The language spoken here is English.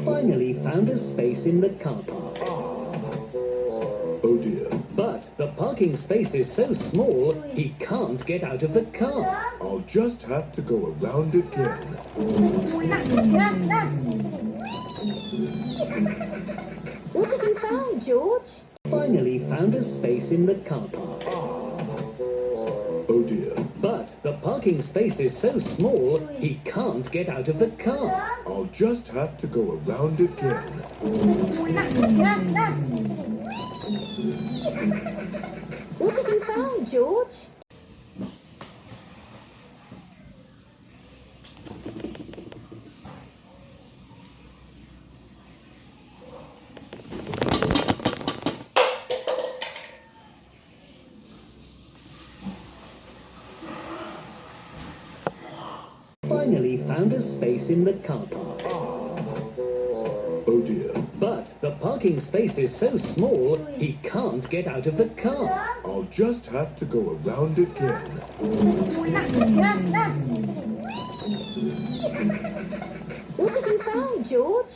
Finally found a space in the car park. Oh dear. But the parking space is so small, he can't get out of the car. I'll just have to go around again. What have you found, George? Finally found a space in the car park. Oh dear. But the parking space is so small, he can't get out of the car. I'll just have to go around again. What have you found, George? Finally found a space in the car park. Oh dear. But the parking space is so small, he can't get out of the car. I'll just have to go around again. What have you found, George?